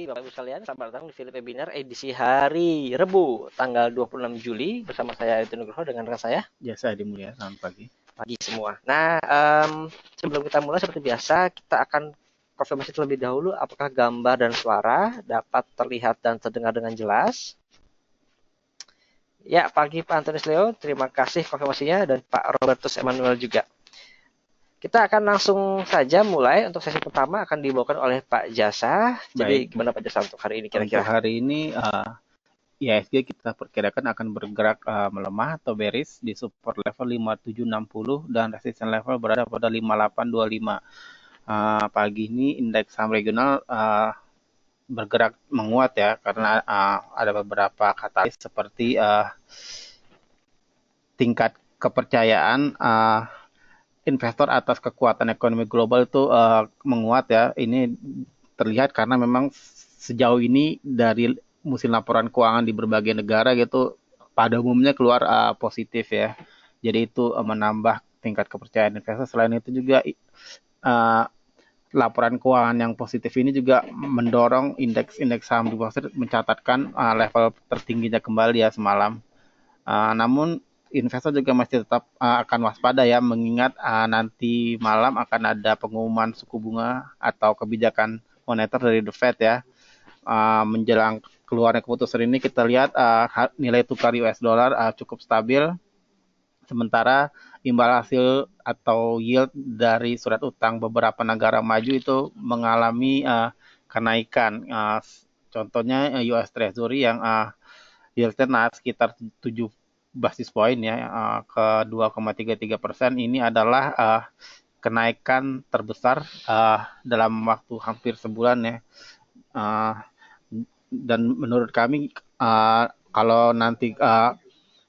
Bapak Ibu sekalian, selamat datang di Philip Webinar edisi hari Rebu, tanggal 26 Juli bersama saya Itu Nugroho dengan rekan saya Jasa Adi Mulia, selamat pagi. pagi semua. Nah, sebelum kita mulai seperti biasa, kita akan konfirmasi terlebih dahulu apakah gambar dan suara dapat terlihat dan terdengar dengan jelas. Ya, pagi Pak Antonius Leo, terima kasih konfirmasinya dan Pak Robertus Emmanuel juga. Kita akan langsung saja mulai. Untuk sesi pertama akan dibawakan oleh Pak Jasa. Jadi Baik. gimana Pak Jasa untuk hari ini Untuk kira-kira? hari ini IHSG kita perkirakan akan bergerak melemah atau bearish di support level 5760 dan resistance level berada pada 5825. Pagi ini indeks saham regional bergerak menguat ya karena ada beberapa katalis seperti tingkat kepercayaan investor atas kekuatan ekonomi global itu menguat ya. Ini terlihat karena memang sejauh ini dari musim laporan keuangan di berbagai negara gitu pada umumnya keluar positif ya. Jadi itu menambah tingkat kepercayaan investor. Selain itu juga laporan keuangan yang positif ini juga mendorong indeks saham di Wall Street mencatatkan level tertingginya kembali ya semalam. Namun investor juga masih tetap akan waspada ya, mengingat nanti malam akan ada pengumuman suku bunga atau kebijakan moneter dari The Fed ya. Menjelang keluarnya keputusan ini kita lihat nilai tukar US dollar cukup stabil, sementara imbal hasil atau yield dari surat utang beberapa negara maju itu mengalami kenaikan. Contohnya US Treasury yang yieldnya naik sekitar 7 basis poin ya ke 2,33%. Ini adalah kenaikan terbesar dalam waktu hampir sebulan ya. Dan menurut kami kalau nanti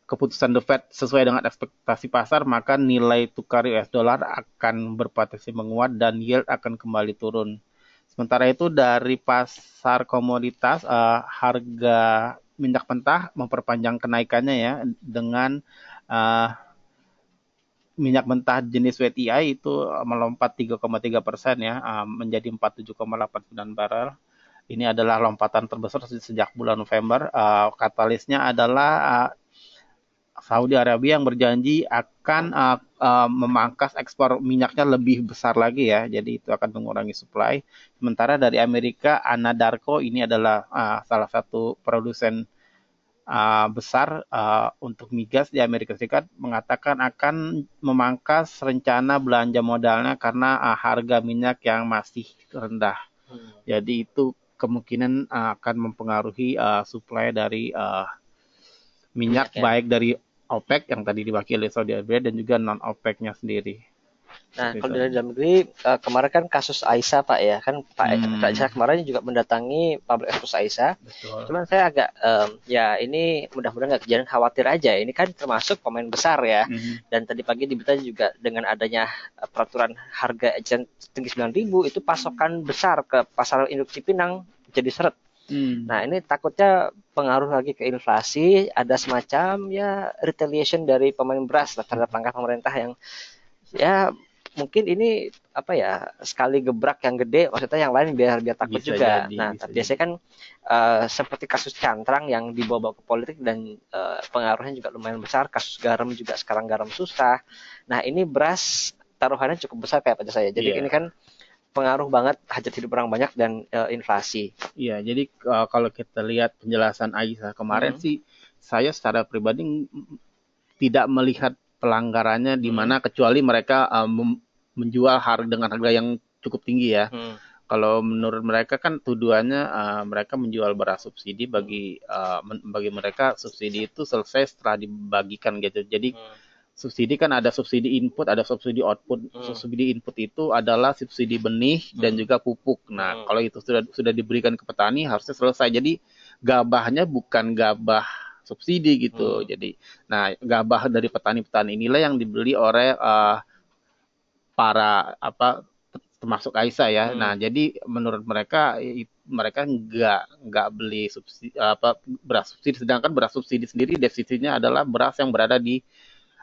keputusan The Fed sesuai dengan ekspektasi pasar, maka nilai tukar US dollar akan berpotensi menguat dan yield akan kembali turun. Sementara itu dari pasar komoditas, harga minyak mentah memperpanjang kenaikannya ya, dengan minyak mentah jenis WTI itu melompat 3,3% ya, menjadi 47,89 barel. Ini adalah lompatan terbesar sejak bulan November. Katalisnya adalah Saudi Arabia yang berjanji akan memangkas ekspor minyaknya lebih besar lagi ya, jadi itu akan mengurangi supply. Sementara dari Amerika, Anadarko ini adalah salah satu produsen besar untuk migas di Amerika Serikat, mengatakan akan memangkas rencana belanja modalnya karena harga minyak yang masih rendah. Jadi itu kemungkinan akan mempengaruhi supply dari minyak Ya. baik dari OPEC yang tadi diwakili Saudi Arabia dan juga non OPEC-nya sendiri. Nah, kalau dari dalam negeri kemarin kan kasus Aisyah Pak ya, kan Pak Aisyah kemarin juga mendatangi public expose Aisyah. Betul. Cuman saya agak ya ini mudah-mudahan nggak kejadian, khawatir aja. Ini kan termasuk pemain besar ya. Dan tadi pagi di berita juga dengan adanya peraturan harga eceran tinggi 9.000 itu pasokan besar ke pasar induk Cipinang jadi seret. Nah, ini takutnya pengaruh lagi ke inflasi, ada semacam ya retaliation dari pemain beras terhadap langkah pemerintah yang ya mungkin ini apa ya, sekali gebrak yang gede, maksudnya yang lain biar takut Bisa juga. jadi, Nah, bisa biasanya kan seperti kasus cantrang yang dibawa ke politik dan pengaruhnya juga lumayan besar. Kasus garam juga, sekarang garam susah. Nah, ini beras taruhannya cukup besar kayak pada saya. Jadi ini kan pengaruh banget hajat hidup orang banyak dan inflasi. Iya, jadi kalau kita lihat penjelasan Aisyah kemarin sih, saya secara pribadi tidak melihat pelanggarannya di mana kecuali mereka menjual dengan harga yang cukup tinggi ya. Kalau menurut mereka kan tuduhannya mereka menjual beras subsidi bagi mereka subsidi itu selesai setelah dibagikan gitu. Jadi subsidi kan ada subsidi input, ada subsidi output. Subsidi input itu adalah subsidi benih dan juga pupuk. Nah, kalau itu sudah diberikan ke petani harusnya selesai. Jadi gabahnya bukan gabah subsidi gitu. Jadi, nah gabah dari petani-petani inilah yang dibeli oleh para termasuk Aisyah ya. Nah, jadi menurut mereka nggak beli subsidi beras subsidi, sedangkan beras subsidi sendiri definisinya adalah beras yang berada di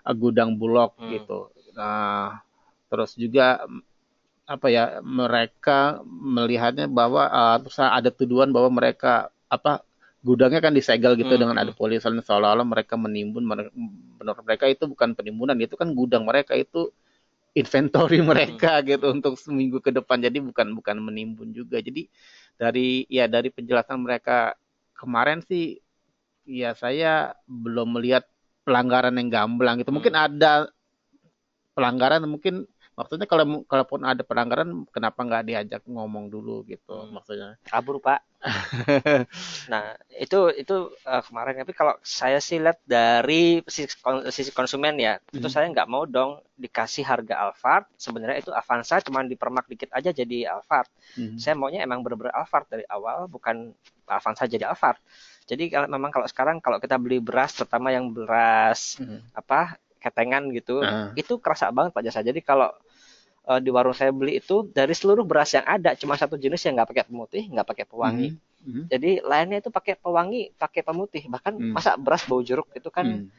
gudang bulog gitu. Nah, terus juga apa ya, mereka melihatnya bahwa terus ada tuduhan bahwa mereka apa, gudangnya kan disegel gitu dengan ada polisi, seolah-olah mereka menimbun. Menurut mereka itu bukan penimbunan, itu kan gudang mereka, itu inventory mereka gitu untuk seminggu ke depan. Jadi bukan bukan menimbun juga. Jadi dari penjelasan mereka kemarin sih, ya saya belum melihat pelanggaran yang gamblang gitu. Mungkin ada pelanggaran, mungkin maksudnya kalaupun ada pelanggaran, kenapa nggak diajak ngomong dulu gitu maksudnya. Kabur Pak. Nah itu kemarin, tapi kalau saya sih lihat dari sisi konsumen ya, itu saya nggak mau dong dikasih harga Alphard, sebenarnya itu Avanza cuma dipermak dikit aja jadi Alphard. Saya maunya emang bener-bener Alphard dari awal, bukan Avanza jadi Alphard. Jadi kalau sekarang kalau kita beli beras, terutama yang beras apa ketengan gitu, itu kerasa banget Pak Jasa. Jadi kalau di warung saya beli itu dari seluruh beras yang ada cuma satu jenis yang nggak pakai pemutih, nggak pakai pewangi. Jadi lainnya itu pakai pewangi, pakai pemutih. Bahkan masa beras bau jeruk itu kan,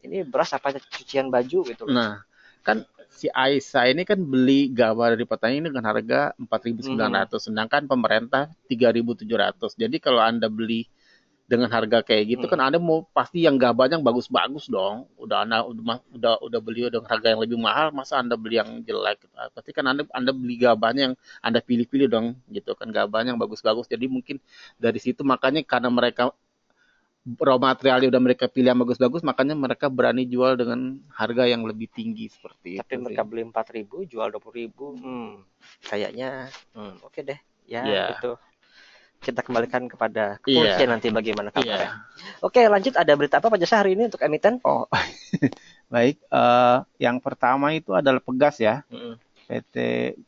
ini beras apa cucian baju gitu. Nah, kan si Aisyah ini kan beli gabah dari petani ini dengan harga 4.900, sedangkan pemerintah 3.700. Jadi kalau Anda beli dengan harga kayak gitu kan, Anda mau pasti yang gabahnya yang bagus-bagus dong. Udah beli dengan harga yang lebih mahal, masa Anda beli yang jelek? Pasti kan Anda beli gabahnya yang Anda pilih-pilih dong, gitu kan, gabahnya yang bagus-bagus. Jadi mungkin dari situ, makanya karena mereka raw materialnya udah mereka pilih yang bagus-bagus, makanya mereka berani jual dengan harga yang lebih tinggi seperti Tapi itu. mereka beli 4.000 jual 20.000, kayaknya oke deh ya. Itu kita kembalikan kepada kepolisian nanti bagaimana kabarnya. Oke, lanjut, ada berita apa Pak Jasa hari ini untuk emiten? Oh, baik. Yang pertama itu adalah Pegas ya, PT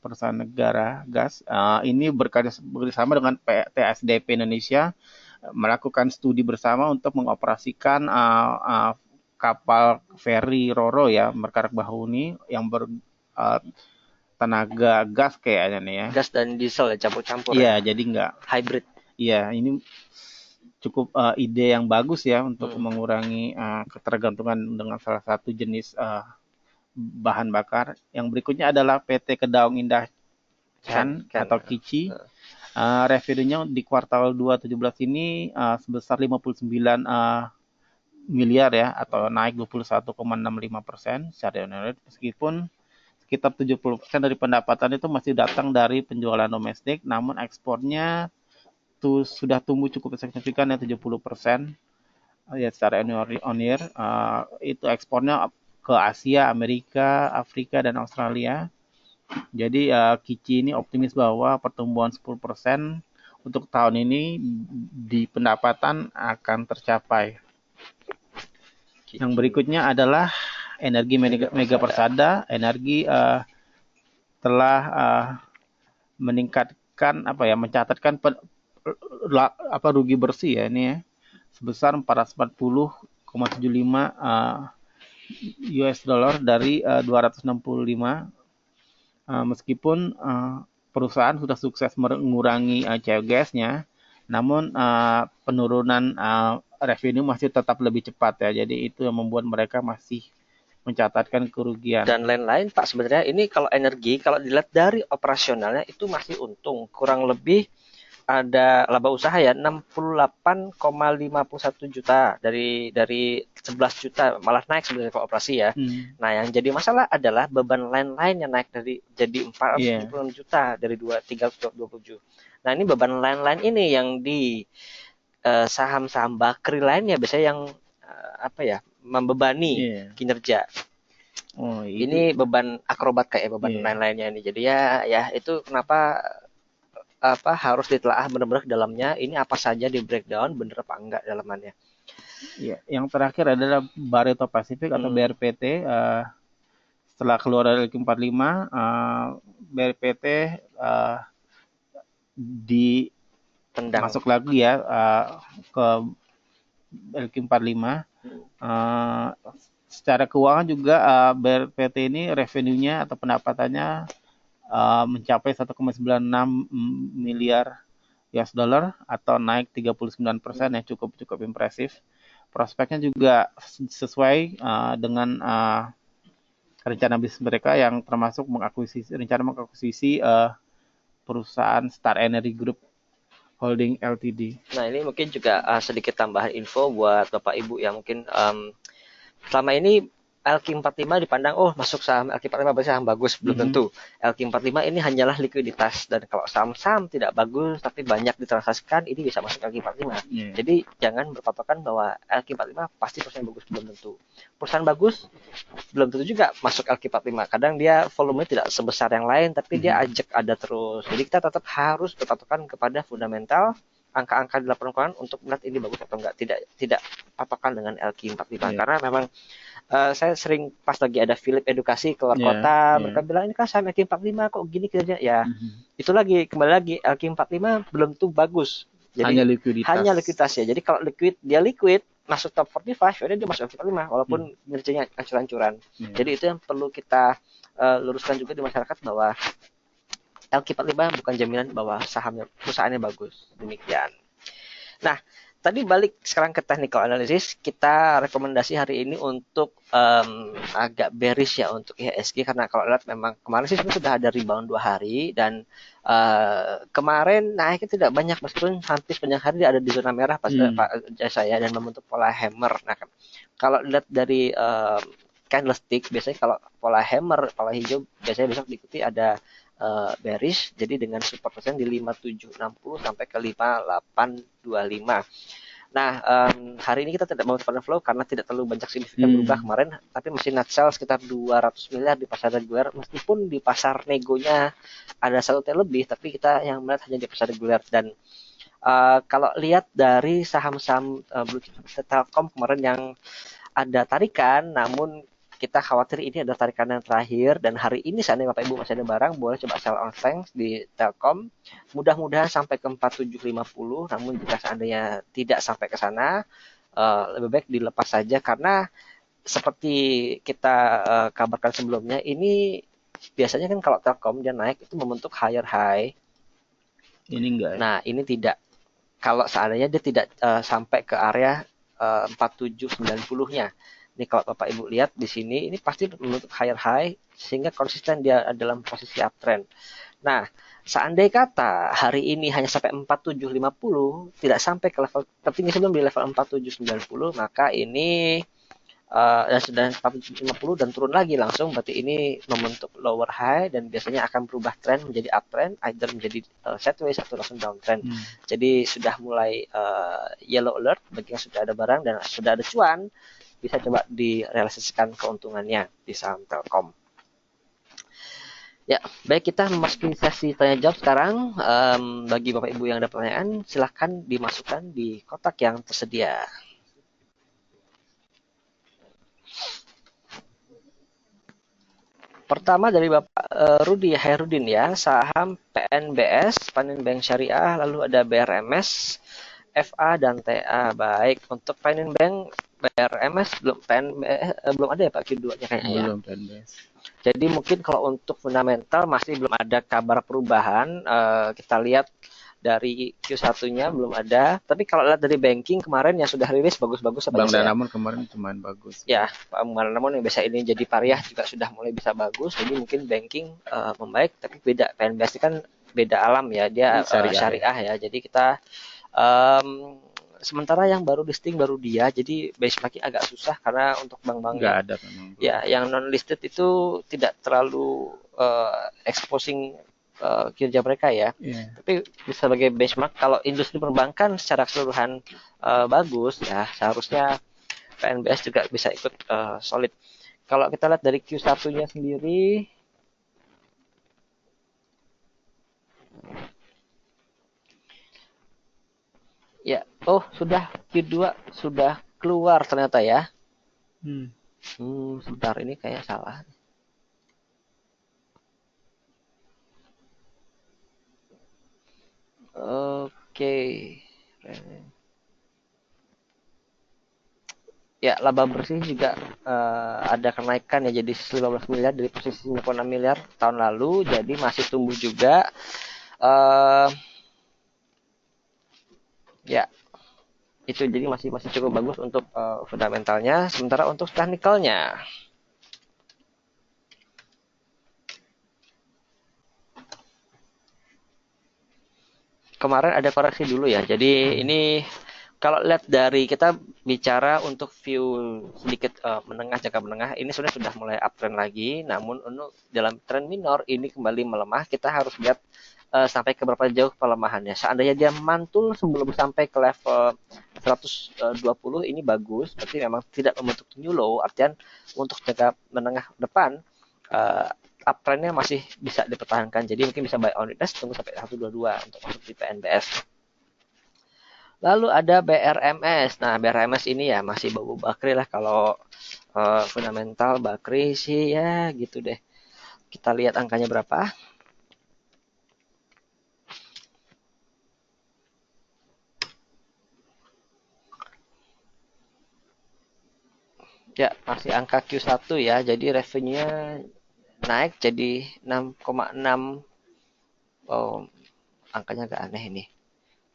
Perusahaan Negara Gas. Ini bersama dengan PT ASDP Indonesia melakukan studi bersama untuk mengoperasikan kapal feri Roro ya, Merkarak Bahuni, yang tenaga gas kayaknya nih ya. Gas dan diesel ya, campur-campur. Iya, jadi nggak hybrid. Iya, ini cukup ide yang bagus ya untuk mengurangi ketergantungan dengan salah satu jenis bahan bakar. Yang berikutnya adalah PT Kedaung Indah Chan atau Kici. Revenue-nya di kuartal 2 17 ini sebesar 59 miliar ya, atau naik 21,65% secara year-on-year, meskipun sekitar 70% dari pendapatan itu masih datang dari penjualan domestik, namun ekspornya sudah tumbuh cukup signifikan ya, 70% ya secara year-on-year. Itu ekspornya ke Asia, Amerika, Afrika, dan Australia. Jadi Kici ini optimis bahwa pertumbuhan 10% untuk tahun ini di pendapatan akan tercapai. Yang berikutnya adalah Energi Mega Persada. Energi telah meningkatkan mencatatkan rugi bersih ya ini ya, sebesar 440,75 US dollar dari 265, meskipun perusahaan sudah sukses mengurangi CO gas-nya, namun penurunan revenue masih tetap lebih cepat ya. Jadi itu yang membuat mereka masih mencatatkan kerugian. Dan lain-lain Pak, sebenarnya ini kalau energi, kalau dilihat dari operasionalnya itu masih untung, kurang lebih ada laba usaha ya 68,51 juta dari 11 juta, malah naik sebenarnya kalau operasi ya. Nah, yang jadi masalah adalah beban lain-lain yang naik jadi 476 juta dari 327. Nah, ini beban lain-lain ini yang di saham-saham bakri lainnya biasanya yang membebani kinerja. Ini beban akrobat kayak beban lain-lainnya ini. Jadi ya itu kenapa harus ditelaah benar-benar ke dalamnya, ini apa saja di breakdown, bener apa enggak dalamannya. Ya, yang terakhir adalah Barito Pacific atau BRPT. Setelah keluar dari LQ45, BRPT masuk lagi ya ke LQ45. Secara keuangan juga BRPT ini revenue-nya atau pendapatannya mencapai 1,96 miliar US dollar atau naik 39% ya, cukup impresif. Prospeknya juga sesuai dengan rencana bisnis mereka yang termasuk rencana mengakuisisi perusahaan Star Energy Group Holding Ltd. Nah, ini mungkin juga sedikit tambahan info buat Bapak Ibu yang mungkin selama ini LQ45 dipandang masuk saham LQ45 berarti saham bagus, belum tentu. LQ45 ini hanyalah likuiditas, dan kalau saham-saham tidak bagus tapi banyak ditransaksikan, ini bisa masuk LQ45. Jadi jangan berpatokan bahwa LQ45 pasti perusahaan bagus, belum tentu. Perusahaan bagus belum tentu juga masuk LQ45. Kadang dia volumenya tidak sebesar yang lain tapi dia ajak ada terus. Jadi kita tetap harus berpatokan kepada fundamental, angka-angka di laporan keuangan untuk melihat ini bagus atau enggak. Tidak patokan dengan LQ45 karena memang saya sering pas lagi ada Philip edukasi keluar kota, mereka bilang ini kan saham LQ45 kok gini kerja ya. Itu lagi kembali lagi LQ45 belum tuh bagus. Jadi hanya likuiditas ya. Jadi kalau dia liquid masuk top 45, dia masuk LQ45 walaupun kinerjanya ancur-ancuran. Jadi itu yang perlu kita luruskan juga di masyarakat, bahwa LQ45 bukan jaminan bahwa perusahaannya bagus. Demikian. Nah, tadi balik sekarang ke technical analysis, kita rekomendasi hari ini untuk agak bearish ya untuk IHSG, karena kalau lihat memang kemarin sih sudah ada rebound 2 hari, dan kemarin naiknya tidak banyak meskipun hampir sepanjang hari dia ada di zona merah pas saya, dan membentuk pola hammer. Nah, kalau lihat dari candlestick, biasanya kalau pola hammer, pola hijau, biasanya besok diikuti ada bearish, jadi dengan support persen di 5760 sampai ke 5825. Nah, hari ini kita tidak mau fund flow karena tidak terlalu banyak signifikan berubah kemarin, tapi masih net sell sekitar 200 miliar di pasar reguler, meskipun di pasar negonya ada 1 T lebih, tapi kita yang melihat hanya di pasar reguler. Dan kalau lihat dari saham-saham blue chip Telkom kemarin yang ada tarikan, namun kita khawatir ini ada tarikan yang terakhir, dan hari ini seandainya Bapak Ibu masih ada barang, boleh coba sell on thanks di Telkom. Mudah-mudahan sampai ke 4750, namun jika seandainya tidak sampai ke sana, lebih baik dilepas saja, karena seperti kita kabarkan sebelumnya, ini biasanya kan kalau Telkom dia naik itu membentuk higher high. Ini enggak. Nah, ini tidak. Kalau seandainya dia tidak sampai ke area 4790-nya. Ini kalau Bapak Ibu lihat di sini, ini pasti membentuk higher high sehingga konsisten dia dalam posisi uptrend. Nah, seandai kata hari ini hanya sampai 4750, tidak sampai ke level tertinggi sebelum di level 4790, maka ini dan sudah 4750 dan turun lagi langsung, berarti ini membentuk lower high dan biasanya akan berubah tren menjadi uptrend, either menjadi sideways atau langsung downtrend. Jadi sudah mulai yellow alert bagi yang sudah ada barang dan sudah ada cuan, bisa coba direalisasikan keuntungannya di saham Telkom. Ya, baik, kita memasuki sesi tanya jawab sekarang. Bagi Bapak Ibu yang ada pertanyaan, silahkan dimasukkan di kotak yang tersedia. Pertama dari Bapak Rudi Hairudin ya, saham PNBS, Panin Bank Syariah, lalu ada BRMS, FA dan TA. Baik, untuk Panin Bank BRMS belum ada ya Pak Q2-nya kayaknya ya. Belum PNBS. Jadi mungkin kalau untuk fundamental masih belum ada kabar perubahan. Kita lihat dari Q1-nya belum ada. Tapi kalau lihat dari banking kemarin yang sudah rilis bagus-bagus. Bang Danamon kemarin cuman bagus. Ya, Bang Danamon yang biasa ini jadi pariah juga sudah mulai bisa bagus. Jadi mungkin banking membaik, tapi beda. PNBS kan beda alam ya. Dia syariah ya. Jadi kita sementara yang baru listing baru dia, jadi benchmarking agak susah karena untuk bank-bank nggak ada memang. Ya, yang non listed itu tidak terlalu exposing kinerja mereka ya. Tapi bisa sebagai benchmark kalau industri perbankan secara keseluruhan bagus ya, seharusnya PNBS juga bisa ikut solid. Kalau kita lihat dari Q1-nya sendiri, ya, sudah Q2 sudah keluar ternyata ya. Sebentar, ini kayak salah. Oke. Ya, laba bersih juga ada kenaikan ya, jadi 15 miliar dari posisi 56 miliar tahun lalu, jadi masih tumbuh juga. Ya, itu jadi masih cukup bagus untuk fundamentalnya. Sementara untuk teknikalnya, kemarin ada koreksi dulu ya. Jadi ini kalau lihat dari kita bicara untuk view sedikit menengah, jangka menengah, ini sebenarnya sudah mulai uptrend lagi. Namun untuk dalam tren minor ini kembali melemah, kita harus lihat sampai ke berapa jauh pelemahannya. Seandainya dia mantul sebelum sampai ke level 120 ini bagus, berarti memang tidak membentuk new low. Artian untuk jangka menengah depan uh, uptrendnya masih bisa dipertahankan. Jadi mungkin bisa buy on retest, tunggu sampai 122 untuk masuk di PNBS. Lalu ada BRMS. Nah, BRMS ini ya masih bau bakri lah kalau fundamental bakri sih ya gitu deh. Kita lihat angkanya berapa. Ya, masih angka Q1 ya. Jadi revenue-nya naik jadi 6,6. Oh, angkanya agak aneh ini.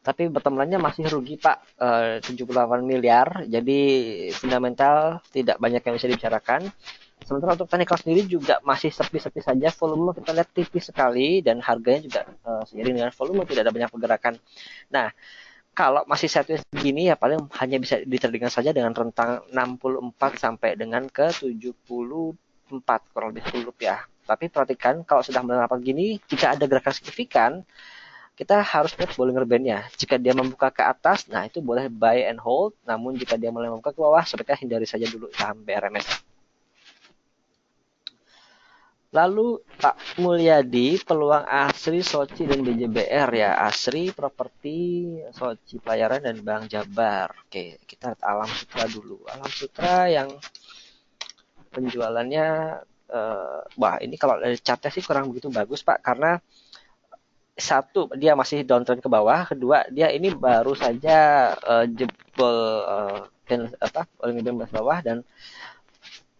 Tapi bottom line-nya masih rugi Pak, 78 miliar. Jadi fundamental tidak banyak yang bisa dibicarakan. Sementara untuk technical sendiri juga masih sepi-sepi saja. Volume kita lihat tipis sekali dan harganya juga seiring dengan volume tidak ada banyak pergerakan. Nah, kalau masih sideways begini ya paling hanya bisa ditradingkan saja dengan rentang 64 sampai dengan ke 74 kurang lebih 10 rupiah. Tapi perhatikan kalau sudah melampaui gini, jika ada gerakan signifikan, kita harus lihat Bollinger Band-nya. Jika dia membuka ke atas, nah itu boleh buy and hold. Namun jika dia mulai membuka ke bawah, sebaiknya hindari saja dulu saham BRMS. Lalu Pak Mulyadi, peluang ASRI, Soci, dan BJBR ya. ASRI, properti, Soci, pelayaran, dan Bank Jabar. Oke, kita lihat Alam Sutra dulu. Alam Sutra yang penjualannya, wah ini kalau dari chartnya sih kurang begitu bagus Pak. Karena satu, dia masih downtrend ke bawah. Kedua, dia ini baru saja jebol paling bawah dan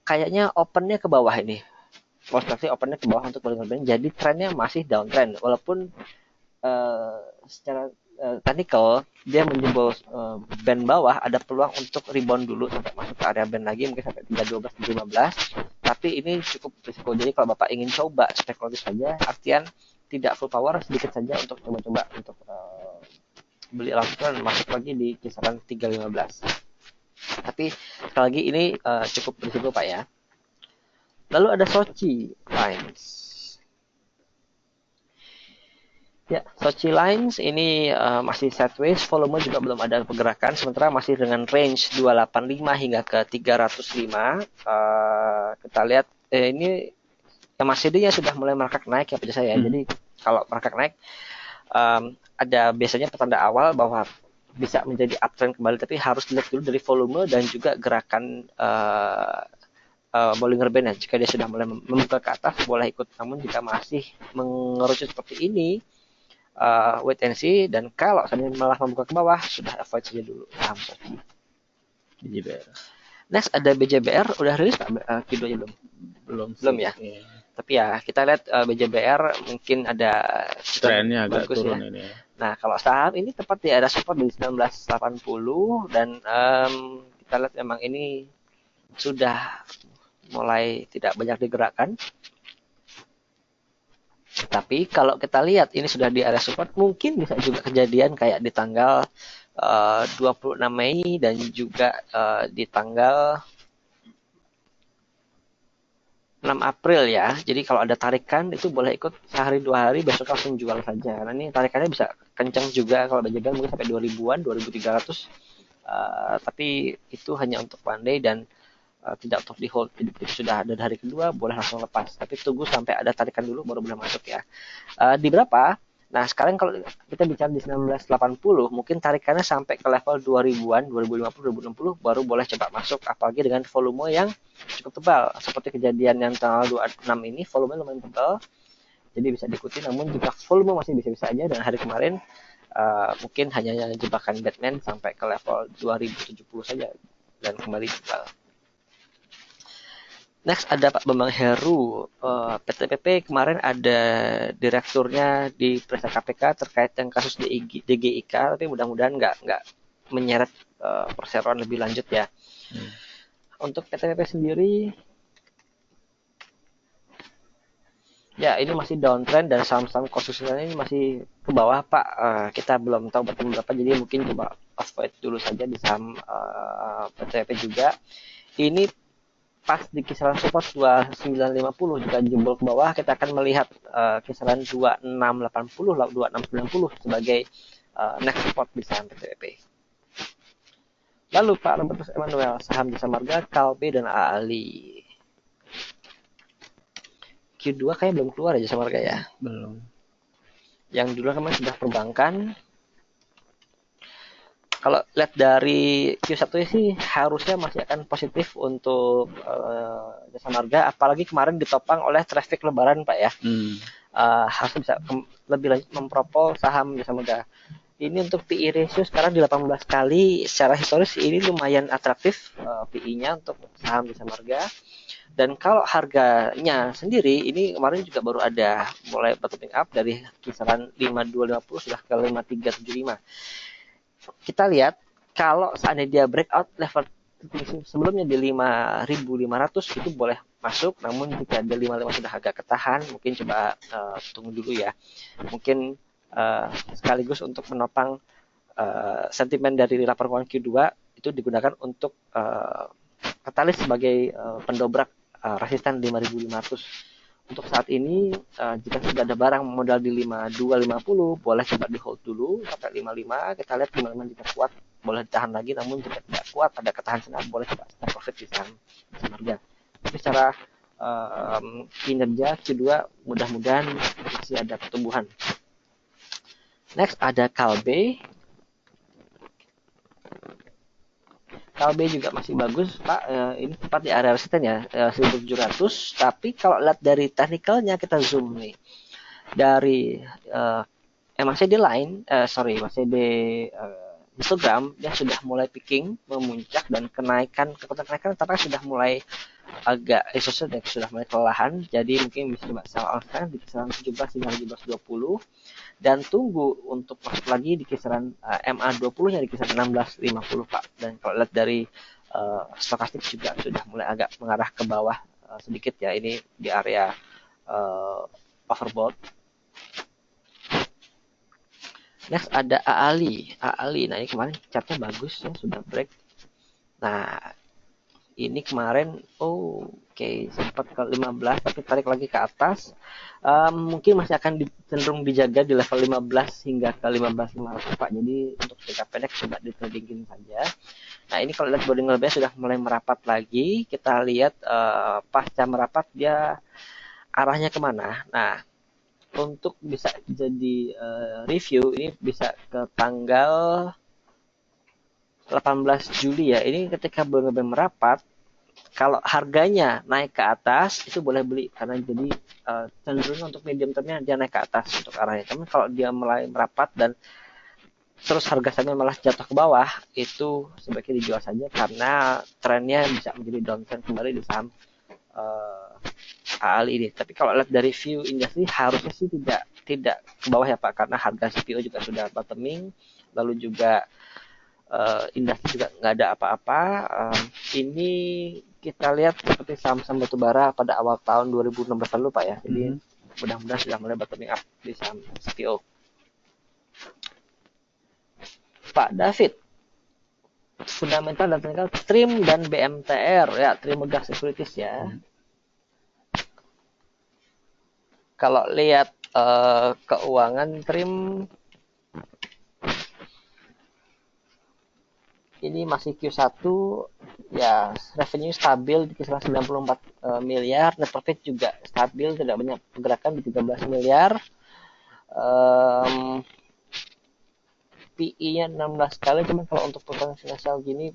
kayaknya opennya ke bawah ini. Most opennya ke bawah untuk Bollinger Band. Jadi trennya masih downtrend. Walaupun secara technical dia menjebol band bawah, ada peluang untuk rebound dulu sampai masuk ke area band lagi mungkin sampai 312 315. Tapi ini cukup risiko. Jadi kalau Bapak ingin coba spekulatif saja, artian tidak full power, sedikit saja untuk coba-coba untuk beli langsung dan masuk lagi di kisaran 315. Tapi sekali lagi ini cukup berisiko Pak ya. Lalu ada Soci Lines. Ya, Soci Lines ini masih sideways, volume juga belum ada pergerakan, sementara masih dengan range 285 hingga ke 305. Kita lihat ini MACD-nya sudah mulai merangkak naik ya pada saya. Jadi kalau merangkak naik, ada biasanya petanda awal bahwa bisa menjadi uptrend kembali, tapi harus dilihat dulu dari volume dan juga gerakan Bollinger Band. Jika dia sudah mulai membuka ke atas, boleh ikut. Namun jika masih mengerucut seperti ini, wait and see. Dan kalau seandainya malah membuka ke bawah, sudah avoid saja dulu saham Soci. BJBR. Next ada BJBR, udah rilis Pak Q2-nya belum? Belum ya. Yeah. Tapi ya kita lihat BJBR mungkin ada trennya agak turun ya. Ini. Nah kalau saham ini tepat di area support di 1980 dan kita lihat memang ini sudah mulai tidak banyak digerakkan. Tapi kalau kita lihat ini sudah di area support, mungkin bisa juga kejadian kayak di tanggal 26 Mei dan juga di tanggal 6 April ya. Jadi kalau ada tarikan itu boleh ikut sehari 2 hari, besok langsung jual saja. Karena ini tarikannya bisa kencang juga kalau BJBR mungkin sampai 2000-an, 2300. Tapi itu hanya untuk one day dan tidak untuk di hold. Jadi sudah ada hari kedua boleh langsung lepas, tapi tunggu sampai ada tarikan dulu baru boleh masuk ya. Di berapa? Nah sekarang kalau kita bicara di 1980 mungkin tarikannya sampai ke level 2000-an, 2050, 2060 baru boleh coba masuk, apalagi dengan volume yang cukup tebal seperti kejadian yang tanggal 26 ini, volume lumayan tebal jadi bisa diikuti. Namun jika volume masih bisa-bisa aja dan hari kemarin mungkin hanya jebakan Batman sampai ke level 2070 saja dan kembali tebal. Next ada Pak Bambang Heru, PTPP kemarin ada direkturnya di periksa KPK terkait yang kasus DGIK, tapi mudah-mudahan nggak menyeret perseroan lebih lanjut ya. Untuk PTPP sendiri, Ya, ini masih downtrend dan saham-saham konstruksinya ini masih ke bawah, Pak. Kita belum tahu bertemu berapa, jadi mungkin coba avoid dulu saja di saham PTP juga. Ini pas di kisaran support 2950, jika jebol ke bawah kita akan melihat kisaran 2680 2690 sebagai next support di saham PTP. Lalu Pak Robertus Emmanuel, saham Jasa Marga, Kalbe dan Ali. Q2 kayaknya belum keluar ya Jasa Marga ya. Belum. Yang dulu kemarin sudah perbankan. Kalau lihat dari Q1 sih harusnya masih akan positif untuk Jasa Marga, apalagi kemarin ditopang oleh traffic lebaran Pak ya. Harusnya bisa lebih lanjut mempropol saham Jasa Marga. Ini untuk PE ratio sekarang di 18 kali, secara historis ini lumayan atraktif PE-nya untuk saham Jasa Marga. Dan kalau harganya sendiri ini kemarin juga baru ada mulai bottoming up dari kisaran 5250 sudah ke 5375. Kita lihat kalau seandainya dia breakout level sebelumnya di 5500 itu boleh masuk, namun jika di 55 sudah agak ketahan, mungkin coba tunggu dulu ya. Mungkin sekaligus untuk menopang sentimen dari lapor keuangan Q2 itu digunakan untuk katalis sebagai pendobrak resisten 5500. Untuk saat ini jika sudah ada barang modal di 5250 boleh coba di hold dulu sampai 55. Kita lihat 55 jika kuat boleh ditahan lagi, namun jika tidak kuat ada ketahan sana boleh coba stop profit di saham harga. Tapi secara kinerja Q2 mudah-mudahan masih ada pertumbuhan. Next ada Kalbe. Kalbe juga masih bagus Pak, ini tepat di area resisten ya 1700. Tapi kalau lihat dari technicalnya kita zoom nih dari MACD line, MACD histogram dia sudah mulai picking memuncak dan kekuatan kenaikan tapi sudah mulai agak sudah mulai kelelahan, jadi mungkin bisa coba sell on di kisaran 17 hingga 1720 dan tunggu untuk masuk lagi di kisaran MA20 nya di kisaran 1650 Pak. Dan kalau lihat dari stokastik juga sudah mulai agak mengarah ke bawah sedikit ya, ini di area overbought. Next ada AALI. Nah ini kemarin chartnya bagus ya, sudah break. Nah ini kemarin sempat ke 15 tapi tarik lagi ke atas. Mungkin masih akan cenderung dijaga di level 15 hingga ke 15.500 Pak. Jadi untuk jangka pendek coba ditradingin saja. Nah ini kalau lihat Bollinger Band sudah mulai merapat lagi. Kita lihat pasca merapat dia arahnya kemana. Nah untuk bisa jadi review ini bisa ke tanggal 18 Juli ya. Ini ketika Bollinger Band merapat, kalau harganya naik ke atas itu boleh beli karena jadi cenderung untuk medium termnya dia naik ke atas untuk arahnya. Tapi kalau dia mulai merapat dan terus harga sahamnya malah jatuh ke bawah, itu sebaiknya dijual saja karena trennya bisa menjadi downtrend kembali di saham AALI ini. Tapi kalau lihat dari view industri harusnya sih tidak ke bawah ya Pak, karena harga CPO juga sudah bottoming, lalu juga industri juga nggak ada apa-apa. Ini kita lihat seperti saham-saham batubara pada awal tahun 2016 lalu Pak ya. Jadi mudah-mudahan sudah mulai bottoming up di saham CPO. Pak David, fundamental dan teknikal TRIM dan BMTR ya, Trimegah Securities ya. Kalau lihat keuangan TRIM ini masih Q1 ya, revenue stabil di kisaran 94 miliar, net profit juga stabil, tidak banyak pergerakan di 13 miliar. PE-nya 16 kali, cuman kalau untuk perusahaan finansial gini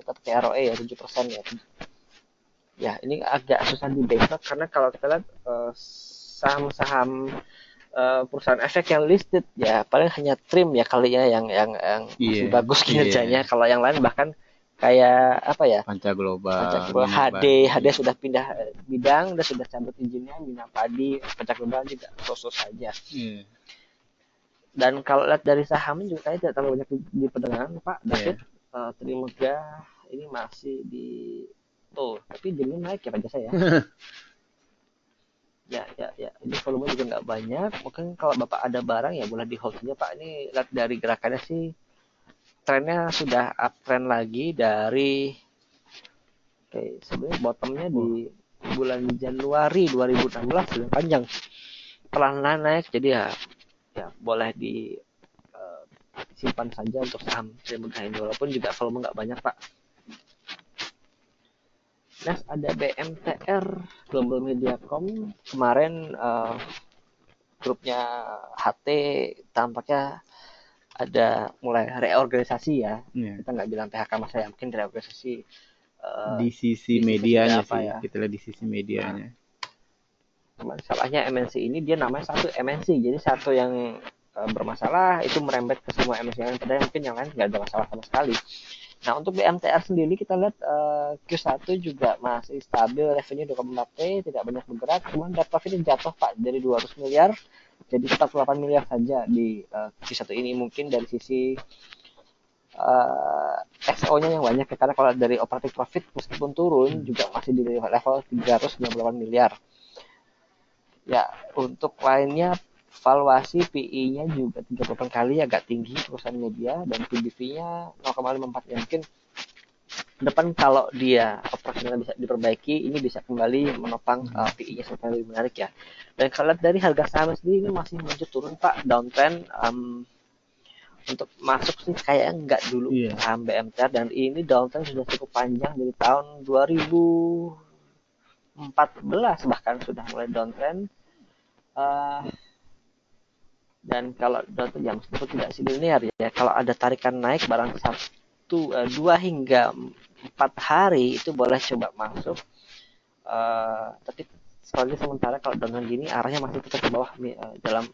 kita pakai ROE ya 7% ya. Ya, ini agak susah di benchmark karena kalau kita lihat saham-saham perusahaan efek yang listed ya paling hanya TRIM ya kalinya yang masih bagus kinerjanya. Kalau yang lain bahkan kayak apa ya, Panca Global HD sudah pindah bidang dan sudah cabut izinnya, Minang Padi, Panca Global juga so-so saja. Dan kalau lihat dari sahamnya juga kayaknya tidak terlalu banyak di perdagangan Pak David. Trimegah ini masih di tapi demi naik ya Pak Jasa ya. Ya, ini volume juga nggak banyak. Mungkin kalau Bapak ada barang ya boleh di hold saja Pak. Ini lihat dari gerakannya sih trennya sudah uptrend lagi dari sebenarnya bottomnya di bulan Januari 2016 sudah panjang pelan-pelan naik, jadi ya boleh di simpan saja untuk saham Tribun ini walaupun juga volume nggak banyak Pak. Next ada BMTR Global Mediacom kemarin grupnya HT tampaknya ada mulai reorganisasi ya. Kita nggak bilang PHK masa ya, mungkin reorganisasi di sisi medianya sih ya. Kita lihat di sisi medianya. Masalahnya MNC ini dia namanya satu MNC, jadi satu yang bermasalah itu merembet ke semua MNC yang lain, padahal mungkin yang lain nggak ada masalah sama sekali. Nah untuk BMTR sendiri kita lihat Q1 juga masih stabil, revenue 2,4T, tidak banyak bergerak, cuman net profitnya jatuh Pak dari 200 miliar jadi 48 miliar saja di Q1 ini. Mungkin dari sisi XO-nya yang banyak ya, karena kalau dari operating profit meskipun turun juga masih di level 398 miliar. Ya, untuk lainnya valuasi PE-nya juga 38 kali agak tinggi perusahaan media dan PBV-nya 0,54 ya. Mungkin depan kalau dia operasional bisa diperbaiki ini bisa kembali menopang PE-nya sampai lebih menarik ya. Dan kalau dari harga saham sendiri ini masih melanjut turun Pak, downtrend. Untuk masuk sih kayak enggak dulu saham BMTR, dan ini downtrend sudah cukup panjang dari tahun 2014 bahkan sudah mulai downtrend. Dan kalau downtrend ya meskipun tidak linear ya, kalau ada tarikan naik barang 2 hingga 4 hari itu boleh coba masuk, tapi sekali sementara kalau downtrend gini arahnya masih tetap ke bawah dalam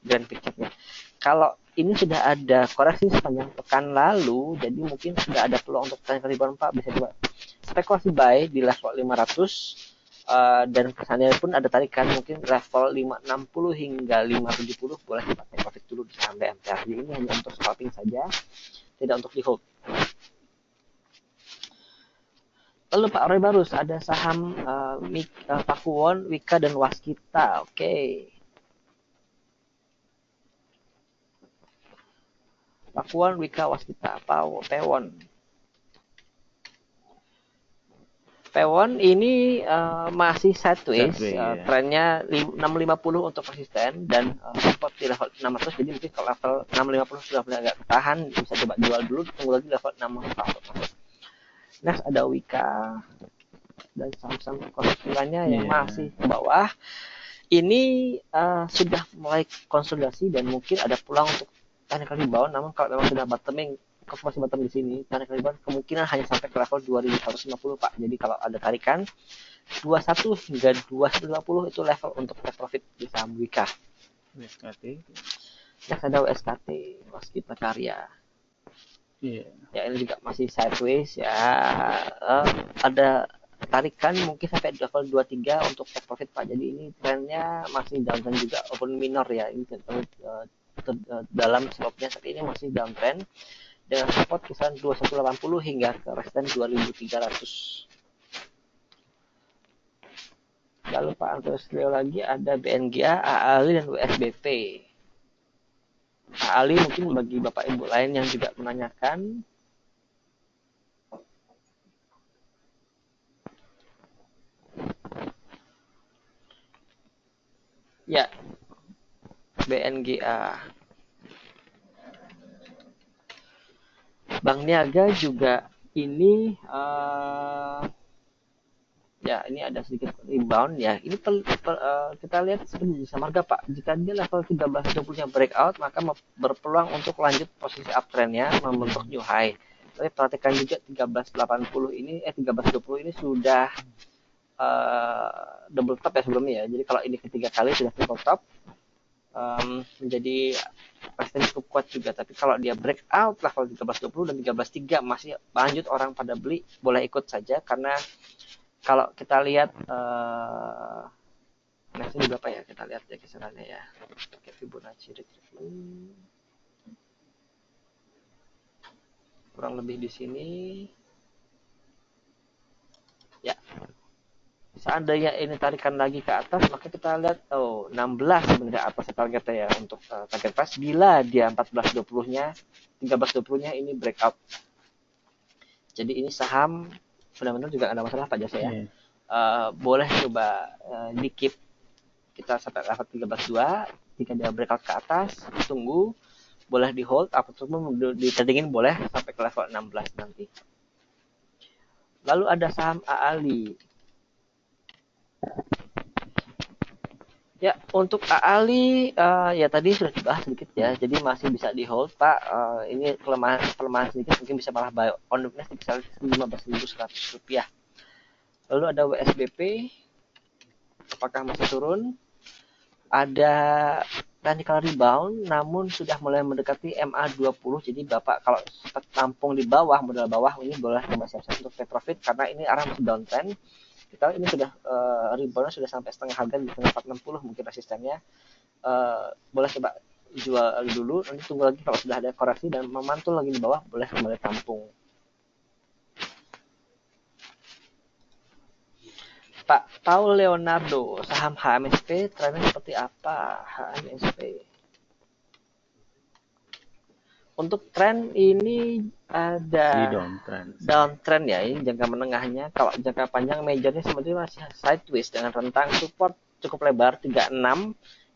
grand picture-nya. Kalau ini sudah ada koreksi sepanjang pekan lalu, jadi mungkin sudah ada peluang untuk tren rebound Pak, bisa coba spekulasi buy di level 500 dan kesannya pun ada tarikan mungkin level 560 hingga 570 boleh dipakai profit dulu di saham BMTR. Jadi ini hanya untuk scalping saja, tidak untuk di hold. Lalu Pak Roy Barus ada saham Pakuwon, Wika dan Waskita. Oke. Pakuwon, Wika, Waskita, Pewon. Pewon ini masih sideways, trennya 650 untuk persisten dan support di level 600, jadi mungkin kalau level 650 sudah mulai agak ketahan, bisa coba jual dulu, tunggu lagi level 600. Next ada Wika dan saham-saham konstruksinya yang masih ke bawah. Ini sudah mulai konsolidasi dan mungkin ada peluang untuk technical rebound, namun kalau memang sudah bottoming, konfirmasi bottom di sini, technical rebound kemungkinan hanya sampai ke level 2150 Pak. Jadi kalau ada tarikan 21 hingga 2150 itu level untuk take profit di saham Wika. WSKT. Next ada WSKT, Waskita Karya. Ya ini juga masih sideways ya. Ada tarikan mungkin sampai level 23 untuk take profit Pak. Jadi ini trennya masih downtrend juga, walaupun minor ya. Ini dalam slope-nya, tapi ini masih downtrend dengan support kisaran 2180 hingga ke resistance 2300. Lalu Pak Antus Leo lagi ada BNGA, AALI dan WSBP. AALI mungkin bagi Bapak Ibu lain yang juga menanyakan. Ya, BNGA. Bank Niaga juga ini ya ini ada sedikit rebound ya. Ini kita lihat seperti di Samarga Pak. Jika dia level 1320-nya breakout, maka berpeluang untuk lanjut posisi uptrendnya membentuk new high. Tapi perhatikan juga 1380 ini 1320 ini sudah double top ya sebelumnya ya. Jadi kalau ini ketiga kali sudah triple top, menjadi pasti cukup kuat juga. Tapi kalau dia breakout level 1320 dan 13.3 masih lanjut orang pada beli, boleh ikut saja, karena kalau kita lihat nah ini berapa ya, kita lihat ya kisarannya ya, pakai Fibonacci retracement kurang lebih di sini ya, seandainya ini tarikan lagi ke atas, maka kita lihat 16 sebenarnya atas targetnya ya untuk target price. Bila dia 14.20-nya, 13.20-nya ini breakout. Jadi ini saham benar-benar juga ada masalah Pak Jasa ya. Boleh coba di keep kita sampai level 13.2. Jika dia breakout ke atas, tunggu, boleh di hold ataupun di tradingin boleh sampai ke level 16 nanti. Lalu ada saham AALI. Ya, untuk AALI ya tadi sudah dibahas sedikit ya. Jadi masih bisa di hold Pak. Ini pelemahan sedikit, mungkin bisa malah buy on weakness di kisaran 15.100 rupiah. Lalu ada WSBP. Apakah masih turun? Ada technical rebound, namun sudah mulai mendekati MA20. Jadi Bapak kalau tampung di bawah, modal bawah, ini boleh coba siap-siap untuk take profit karena ini arah masih downtrend. Kita ini sudah reboundnya sudah sampai setengah harga di tengah 460 mungkin resistennya. Boleh coba jual dulu, nanti tunggu lagi kalau sudah ada koreksi dan memantul lagi di bawah, boleh kembali tampung. Pak Paul Leonardo, saham HMSP trennya seperti apa? HMSP. Untuk tren ini ada downtrend ya, ini jangka menengahnya. Kalau jangka panjang majornya sebenarnya masih sideways dengan rentang support cukup lebar 36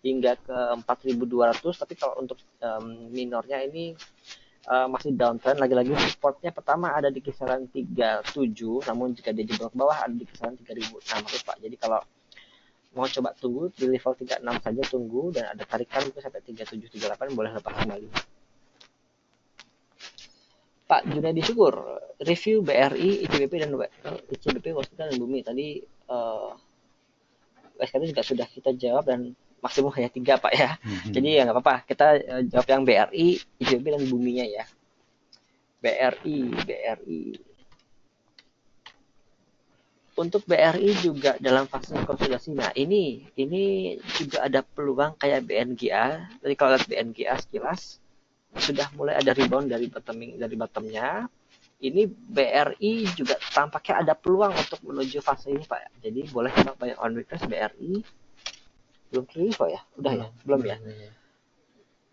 hingga ke 4.200. Tapi kalau untuk minornya ini masih downtrend. Lagi-lagi supportnya pertama ada di kisaran 37, namun jika dia jebol ke bawah ada di kisaran 3.600 Pak. Jadi kalau mau coba tunggu di level 36 saja tunggu, dan ada tarikan itu sampai 3738 boleh lepas kembali. Pak Junedi Syukur, review BRI, ICBP dan ICBP Hospital dan Bumi. Tadi SKT juga sudah kita jawab dan maksimum hanya 3 Pak ya. Jadi ya nggak apa-apa, kita jawab yang BRI, ICBP dan Buminya ya. BRI. Untuk BRI juga dalam fase konsolidasi. Nah ini juga ada peluang kayak BNGA. Jadi kalau lihat BNGA sekilas sudah mulai ada rebound dari bottomnya. Ini BRI juga tampaknya ada peluang untuk menuju fase ini Pak. Jadi boleh kita buy on weakness BRI. Belum clear kok ya? Udah ya? Belum ya?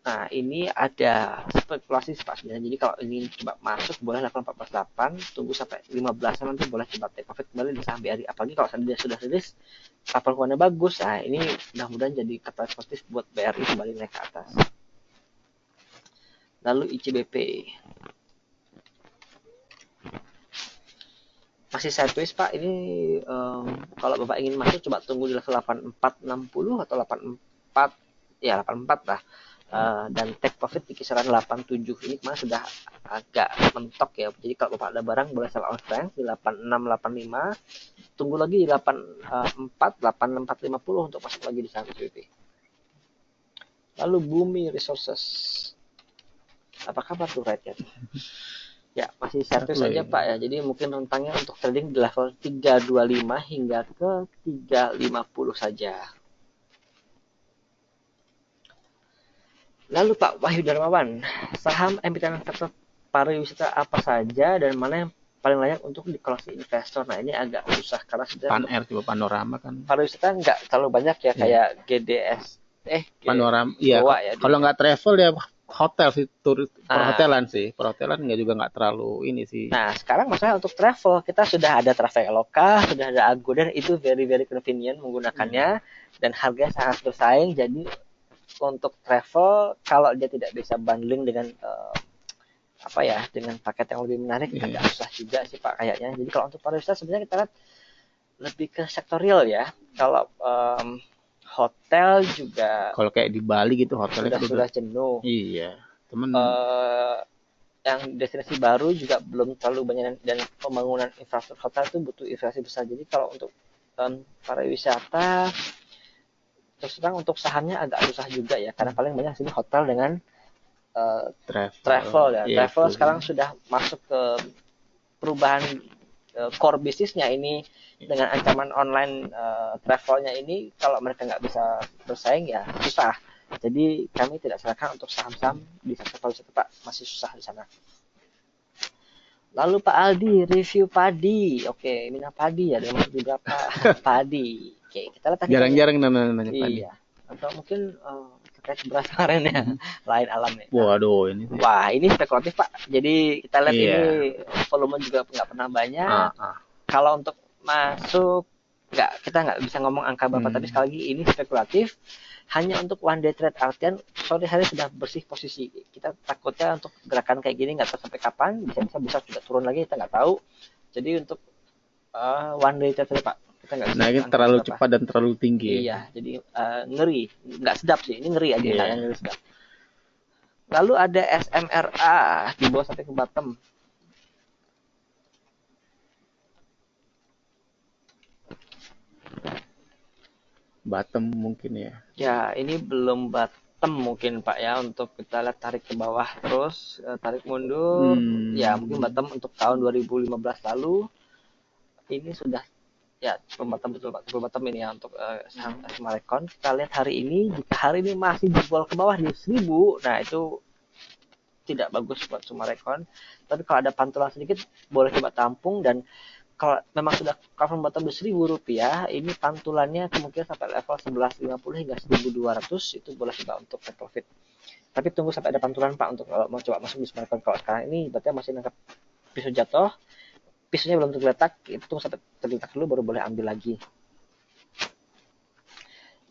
Nah, ini ada spekulasi Pak sebenarnya. Jadi kalau ingin coba masuk boleh level 14.8, tunggu sampai 15 nanti boleh coba take profit kembali di saham BRI. Apalagi kalau dia sudah rilis, performanya bagus. Nah, ini mudah-mudahan jadi katalis positif buat BRI kembali naik ke atas. Lalu ICBP. Masih sideways Pak. Ini kalau Bapak ingin masuk coba tunggu di level 8460 atau 84 lah. Dan take profit di kisaran 87. Ini kemarin sudah agak mentok ya. Jadi kalau Bapak ada barang boleh sell on strength di 8685. Tunggu lagi di 84 untuk masuk lagi di saham ICBP. Lalu Bumi Resources. Apa kabar tuh Red? Ya, masih sideways saja Pak ya. Jadi mungkin rentangnya untuk trading di level 325 hingga ke 350 saja. Lalu Pak Wahyu Darmawan, saham emiten sektor pariwisata apa saja dan mana yang paling layak untuk dikoleksi investor? Nah, ini agak susah karena sudah Pan-R coba Panorama kan. Pariwisata nggak terlalu banyak ya, kayak GDS Panorama. Iya. Ya, kalau nggak travel ya hotel sih, perhotelan nggak terlalu ini sih. Nah sekarang masalah untuk travel, kita sudah ada Traveloka, sudah ada Agoda, itu very convenient menggunakannya dan harganya sangat bersaing. Jadi untuk travel kalau dia tidak bisa bundling dengan dengan paket yang lebih menarik, agak susah juga sih Pak kayaknya. Jadi kalau untuk pariwisata sebenarnya kita lihat lebih ke sektorial ya. Kalau hotel juga kalau kayak di Bali gitu hotelnya sudah jenuh. Iya, temen yang destinasi baru juga belum terlalu banyak, dan pembangunan infrastruktur hotel itu butuh investasi besar. Jadi kalau untuk pariwisata terus terang untuk sahamnya agak susah juga ya, karena paling banyak sini hotel dengan travel ya. Travel sekarang sudah masuk ke perubahan core bisnisnya ini. Dengan ancaman online travelnya ini, kalau mereka nggak bisa bersaing ya susah. Jadi kami tidak sarankan untuk saham-saham di sektor pariwisata Pak, masih susah di sana. Lalu Pak Aldi, review padi. Oke, minat padi ya, dengan masuk berapa? Padi. Oke, kita lihat tadi kan ya. Jarang-jarang nanya padi. Iya. Atau mungkin terkait beras kemarin ya, lain alam ya. Nah, Waduh, ini sih. wah, ini spekulatif Pak. Jadi kita lihat Iya. ini volume juga nggak pernah banyak. Ah. Kalau untuk masuk kita nggak bisa ngomong angka berapa, tapi sekali lagi ini spekulatif. Hanya untuk one day trade, artian sore hari sudah bersih posisi. Kita takutnya untuk gerakan kayak gini nggak tahu sampai kapan, bisa juga turun lagi, kita nggak tahu. Jadi untuk one day trade Pak, kita nggak bisa. Nah, ini terlalu cepat dan terlalu tinggi. Iya, jadi ngeri, nggak sedap sih. Ini ngeri aja, nggak ngeri sedap. Lalu ada SMRA di bawah sampai ke bottom. Bottom mungkin ya. Ya, ini belum bottom mungkin Pak ya, untuk kita lihat tarik ke bawah terus, tarik mundur. Ya, mungkin bottom untuk tahun 2015 lalu. Ini sudah ya bottom betul Pak, bottom ini ya untuk saham Sumarekon. Kita lihat hari ini, jika hari ini masih jebol ke bawah di 1000, nah itu tidak bagus buat Sumarekon. Tapi kalau ada pantulan sedikit, boleh coba tampung, dan kalau memang sudah cover bottom di Rp1.000, ini pantulannya kemungkinan sampai level 1150 hingga 1200, itu boleh coba untuk take profit. Tapi tunggu sampai ada pantulan Pak untuk kalau mau coba masuk di Sumarekon. Kalau sekarang ini berarti masih nangkap pisau jatuh, pisaunya belum tergeletak, itu tunggu sampai tergeletak dulu baru boleh ambil lagi.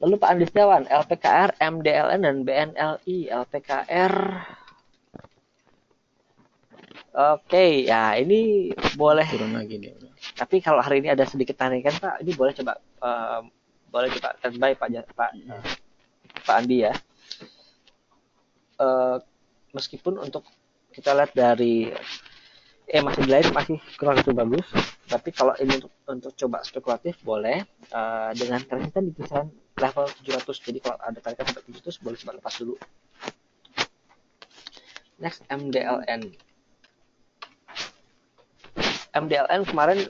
Lalu Pak Andi Setiawan, LPKR, MDLN, dan BNLI. LPKR, oke, ya ini boleh turun lagi nih. Tapi kalau hari ini ada sedikit tarikan Pak, ini boleh coba standby Pak Andi ya. Meskipun untuk kita lihat dari masih lain masih kurang itu bagus, tapi kalau ini untuk coba spekulatif boleh dengan tarikan di kisaran level 700. Jadi kalau ada tarikan sampai 700 boleh coba lepas dulu. Next, MDLN. MDLN kemarin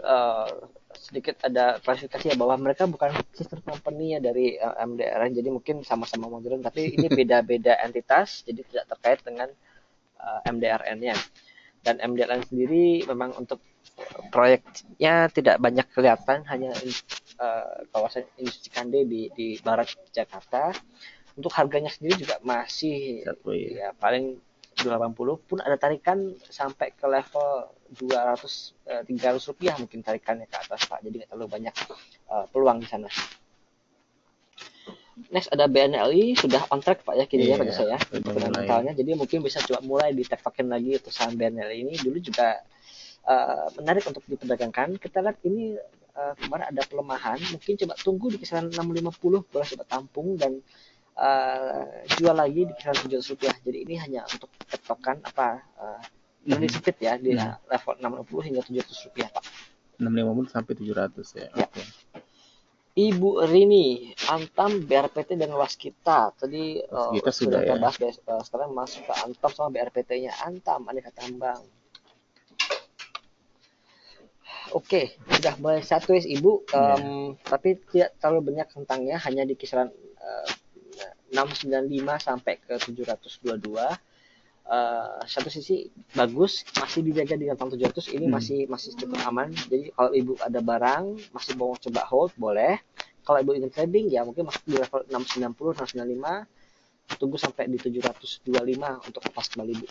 sedikit ada klarifikasi ya, bahwa mereka bukan sister company ya dari MDLN, jadi mungkin sama-sama modern, tapi ini beda-beda entitas, jadi tidak terkait dengan MDRN-nya. Dan MDLN sendiri memang untuk proyeknya tidak banyak kelihatan, hanya kawasan industri Kande di barat Jakarta. Untuk harganya sendiri juga masih ya paling 280, pun ada tarikan sampai ke level 200-300 rupiah mungkin tarikannya ke atas Pak, jadi nggak terlalu banyak peluang di sana. Next ada BNLI, sudah on track Pak ya kini pada saya fundamentalnya, jadi mungkin bisa coba mulai ditektokin lagi untuk saham BNLI ini. Dulu juga menarik untuk diperdagangkan. Kita lihat ini kemarin ada pelemahan, mungkin coba tunggu di kisaran 650, boleh coba tampung dan jual lagi di kisaran 700 rupiah. Jadi ini hanya untuk tektokan trading speed ya di level 660 hingga 700 rupiah Pak. 650 sampai 700 ya. Ya. Okay. Ibu Rini, Antam, BRPT, dan Waskita. Tadi kita sudah kita bahas, sekarang masuk ke Antam sama BRPT-nya. Antam, Aneka Tambang. Oke, sudah mulai satu Ibu, tapi tidak terlalu banyak rentangnya, hanya di kisaran 695 sampai ke 722. Satu sisi bagus, masih dijaga di level 700, ini masih cukup aman. Jadi kalau Ibu ada barang masih mau coba hold, boleh. Kalau Ibu ingin trading ya mungkin masuk di level 690, 695, tunggu sampai di 725 untuk lepas kembali Ibu.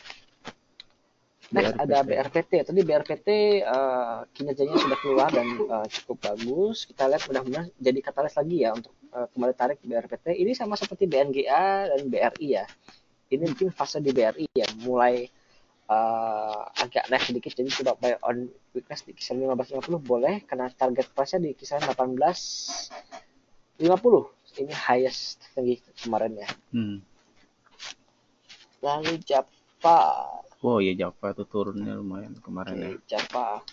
Next ada BRPT. Tadi BRPT kinerjanya sudah keluar dan cukup bagus. Kita lihat mudah-mudahan jadi katalis lagi ya untuk kembali tarik BRPT. Ini sama seperti BNGA dan BRI ya. Ini mungkin fase di BRI ya, mulai agak naik sedikit, jadi coba buy on weakness di kisaran 15.50 boleh, karena target price-nya di kisaran 18.50. Ini highest tinggi kemarin ya. Lalu Java. Oh iya, Java itu turunnya lumayan kemarin ya. Java.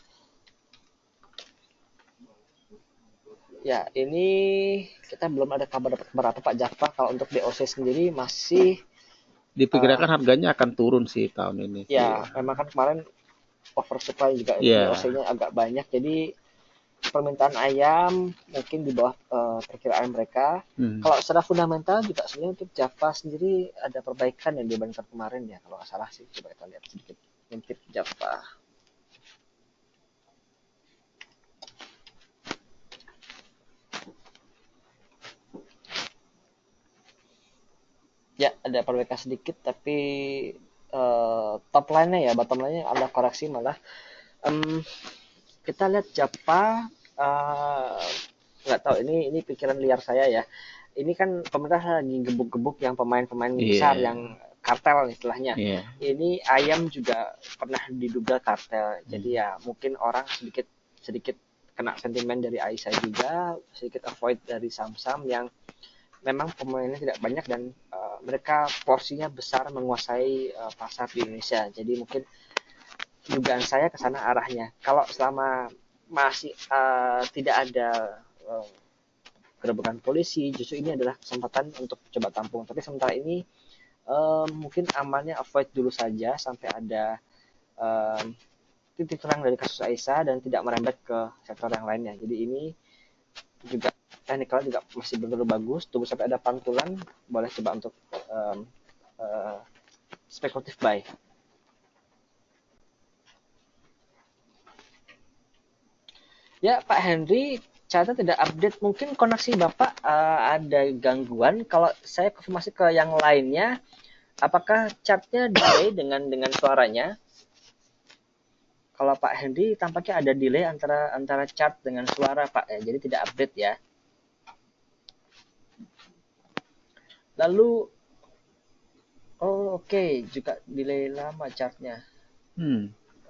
Ya, ini kita belum ada kabar dapat berapa Pak Java. Kalau untuk DOC sendiri masih diperkirakan harganya akan turun sih tahun ini. Ya, memang kan kemarin oversupply juga, DOC-nya agak banyak, jadi permintaan ayam mungkin di bawah perkiraan mereka. Kalau secara fundamental juga sebenarnya untuk Java sendiri ada perbaikan yang dibandingkan kemarin ya, kalau nggak salah sih. Coba kita lihat sedikit ngintip Java. ada perbaikan sedikit, tapi top line-nya ya, bottom line-nya ada koreksi malah. Kita lihat Japa, nggak tahu ini pikiran liar saya ya. Ini kan pemerintah lagi gebuk-gebuk yang pemain-pemain besar yang kartel istilahnya. Ini ayam juga pernah diduga kartel. Jadi ya mungkin orang sedikit kena sentimen dari Aisyah juga, sedikit avoid dari saham-saham yang memang pemainnya tidak banyak dan mereka porsinya besar menguasai pasar di Indonesia. Jadi mungkin dugaan saya ke sana arahnya. Kalau selama masih tidak ada gerobokan polisi, justru ini adalah kesempatan untuk coba tampung. Tapi sementara ini mungkin amalnya avoid dulu saja sampai ada titik terang dari kasus Aisyah dan tidak merembet ke sektor yang lainnya. Jadi ini juga teknikal juga masih benar bagus. Tunggu sampai ada pantulan, boleh coba untuk spekulatif buy. Ya, Pak Henry, ternyata tidak update. Mungkin koneksi Bapak ada gangguan. Kalau saya konfirmasi ke yang lainnya, apakah chartnya delay dengan suaranya? Kalau Pak Henry tampaknya ada delay antara chart dengan suara, Pak. Ya, jadi tidak update ya. Lalu, oke, juga delay lama chartnya.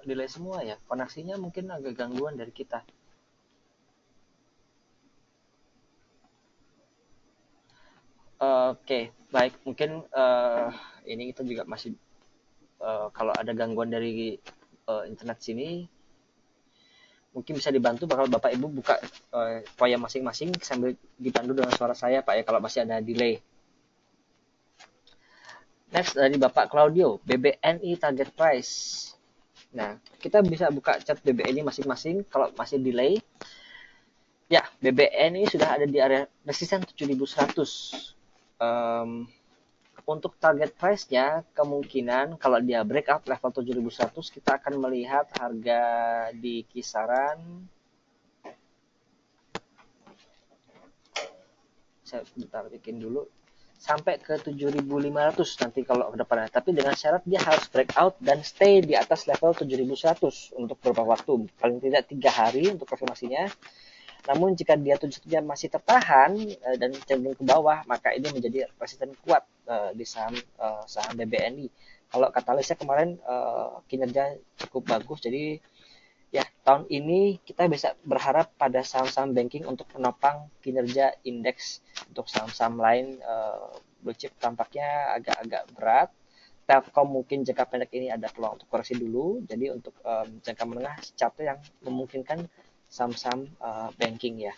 Delay semua ya. Koneksinya mungkin agak gangguan dari kita. Oke, baik. Mungkin ini kita juga masih kalau ada gangguan dari internet sini, mungkin bisa dibantu bakal Bapak Ibu buka foya masing-masing sambil dipandu dengan suara saya, Pak ya, kalau masih ada delay. Next dari Bapak Claudio, BBNI target price. Nah, kita bisa buka chart BBNI masing-masing kalau masih delay. Ya, BBNI sudah ada di area resisten 7100. Untuk target price-nya kemungkinan kalau dia breakout level 7100 kita akan melihat harga di kisaran, saya bentar bikin dulu, sampai ke 7500 nanti kalau ke depannya. Tapi dengan syarat dia harus breakout dan stay di atas level 7100 untuk beberapa waktu, paling tidak 3 hari untuk konfirmasinya. Namun jika dia 71-nya masih tertahan dan cenderung ke bawah, maka ini menjadi resisten kuat di saham BBNI. Kalau kata Lisa kemarin kinerja cukup bagus, jadi ya tahun ini kita bisa berharap pada saham-saham banking untuk menopang kinerja indeks. Untuk saham-saham lain blue chip tampaknya agak-agak berat. Telkom mungkin jangka pendek ini ada peluang untuk koreksi dulu. Jadi untuk jangka menengah chartnya yang memungkinkan saham-saham banking ya.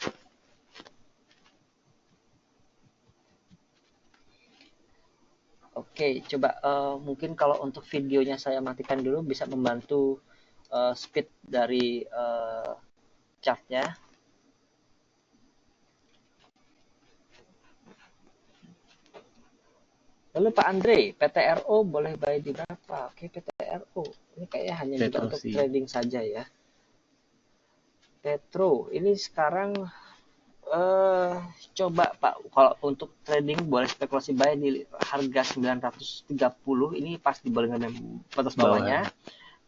Oke, coba mungkin kalau untuk videonya saya matikan dulu, bisa membantu speed dari chartnya. Lalu Pak Andre, PTRO boleh buy di berapa? Oke, PTRO ini kayaknya hanya juga untuk trading saja ya. Petro ini sekarang coba Pak, kalau untuk trading boleh spekulasi buy di harga 930, ini pas di bawah batas bawahnya,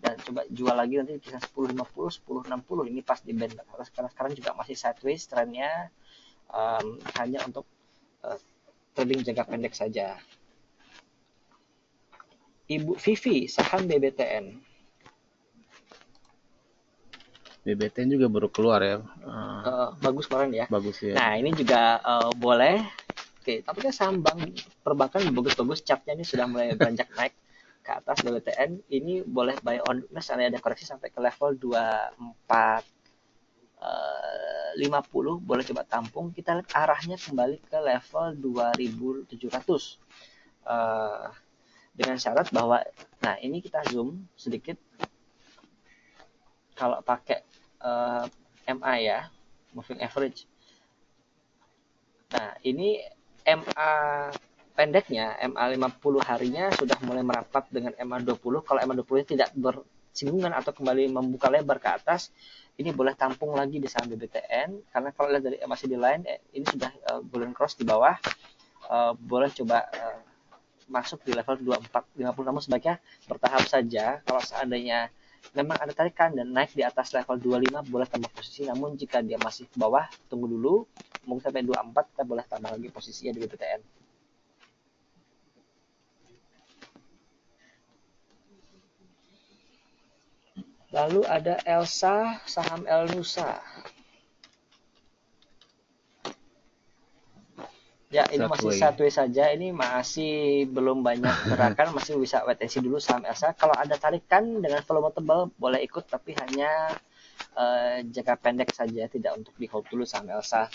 dan coba jual lagi nanti bisa 1050, 1060, ini pas di band. Karena sekarang juga masih sideways trennya, hanya untuk trading jangka pendek saja. Ibu Vivi, saham BBTN. BBTN juga baru keluar ya. Bagus kemarin ya. Bagus ya. Nah ini juga boleh. Oke, tapi kan saham bank perbankan bagus-bagus, chartnya ini sudah mulai beranjak naik ke atas BBTN. Ini boleh buy on weakness, ada koreksi sampai ke level 2450, boleh coba tampung. Kita lihat arahnya kembali ke level 2700. Dengan syarat bahwa, nah ini kita zoom sedikit. Kalau pakai MA ya, moving average. Nah, ini MA pendeknya, MA 50 harinya sudah mulai merapat dengan MA 20. Kalau MA 20 tidak bersinggungan atau kembali membuka lebar ke atas, ini boleh tampung lagi di saham BBTN. Karena kalau lihat dari MACD lain, ini sudah golden cross di bawah. Boleh coba masuk di level 2450, namun sebaiknya bertahap saja. Kalau seandainya memang ada tarikan dan naik di atas level 25 boleh tambah posisi, namun jika dia masih ke bawah tunggu dulu, mungkin sampai 24 kita boleh tambah lagi posisinya di BPTN. Lalu ada Elsa, saham Elnusa. Ya, ini masih sideways saja. Ini masih belum banyak gerakan, masih bisa wait and see dulu saham Elsa. Kalau ada tarikan dengan volume tebal, boleh ikut, tapi hanya jangka pendek saja, tidak untuk di hold dulu saham Elsa.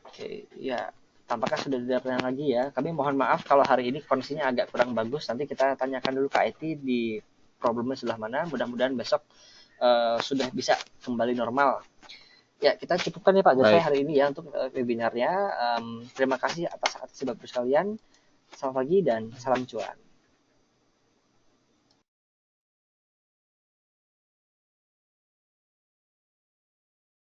Oke, ya. Tampaknya sudah tidak pernah lagi ya. Kami mohon maaf kalau hari ini kondisinya agak kurang bagus. Nanti kita tanyakan dulu ke IT di problemnya sebelah mana. Mudah-mudahan besok sudah bisa kembali normal. Ya, kita cukupkan ya Pak Jose hari ini ya untuk webinarnya. Terima kasih atas Bapak sekalian. Selamat pagi dan salam cuan.